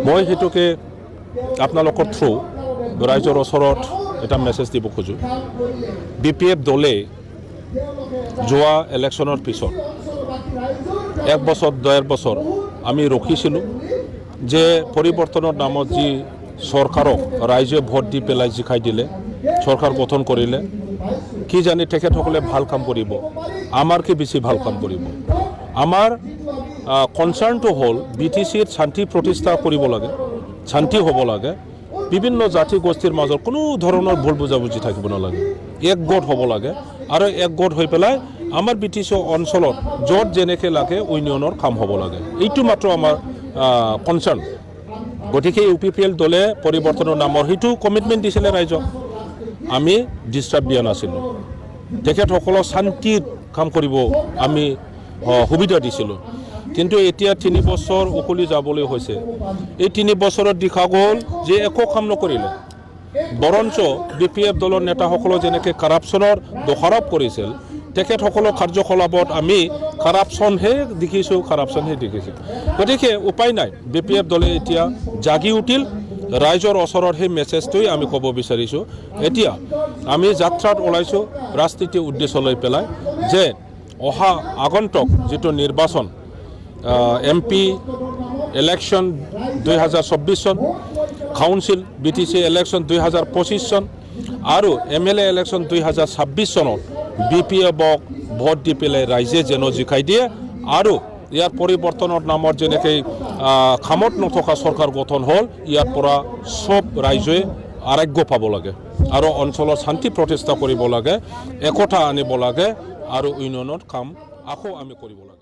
মই হেতুকে আপোনালোকৰ থ্ৰু ৰাইজৰ ওচৰত এটা মেছেজ দিব খোজো। BPF দলে যোৱা ইলেকশ্যনৰ পিছত 1 বছৰ 1.5 বছৰ আমি ৰখিছিলোঁ যে পৰিৱৰ্তনৰ নামত যি চৰকাৰক ৰাইজে ভোট দি পেলাই জিকাই দিলে, চৰকাৰ গঠন কৰিলে, কি জানি তেখেতসকলে ভাল কাম কৰিব, আমাৰ কি বেছি ভাল কাম কৰিব। আমাৰ কনচাৰ্ণটো হ'ল BTCৰ শান্তি প্ৰতিষ্ঠা কৰিব লাগে, শান্তি হ'ব লাগে, বিভিন্ন জাতি গোষ্ঠীৰ মাজত কোনো ধৰণৰ ভুল বুজাবুজি থাকিব নালাগে, একগোট হ'ব লাগে আৰু একগোট হৈ পেলাই আমাৰ BTC অঞ্চলত য'ত যেনেকৈ লাগে ইউনিয়নৰ কাম হ'ব লাগে। এইটো মাত্ৰ আমাৰ কনচাৰ্ণ। গতিকে UPPL দলে পৰিৱৰ্তনৰ নামৰ সেইটো কমিটমেণ্ট দিছিলে ৰাইজক, আমি ডিষ্টাৰ্ব দিয়া নাছিলোঁ। তেখেতসকলক শান্তিত কাম কৰিব আমি সুবিধা দিছিলোঁ। কিন্তু এতিয়া 3 বছৰ উকলি যাবলৈ হৈছে। এই 3 বছৰত দেখা গ'ল যে একো কাম নকৰিলে, বৰঞ্চ BPF দলৰ নেতাসকলে যেনেকৈ কাৰাপশ্যনৰ দোষাৰোপ কৰিছিল, তেখেতসকলৰ কাৰ্যকলাপত আমি কাৰাপশ্যনহে দেখিছোঁ। গতিকে উপায় নাই, BPF দলে এতিয়া জাগি উঠিল। ৰাইজৰ ওচৰত সেই মেছেজটোৱে আমি ক'ব বিচাৰিছোঁ। এতিয়া আমি যাত্ৰাত ওলাইছোঁ ৰাজনীতিৰ উদ্দেশ্য লৈ পেলাই যে অহা আগন্তুক যিটো নিৰ্বাচন, MP ইলেকশ্যন 2024 চন, কাউন্সিল BTC ইলেকশ্যন 2025 চন আৰু MLA ইলেকশ্যন 2026 চনত BPFক ভোট দি পেলাই ৰাইজে যেন জিকাই দিয়ে আৰু ইয়াৰ পৰিৱৰ্তনৰ নামত যেনেকৈ কামত নথকা চৰকাৰ গঠন হ'ল, ইয়াৰ পৰা চব ৰাইজে আৰোগ্য পাব লাগে আৰু অঞ্চলৰ শান্তি প্ৰতিষ্ঠা কৰিব লাগে, একতা আনিব লাগে আৰু ইউনিয়নৰ কাম আকৌ আমি কৰিব লাগে।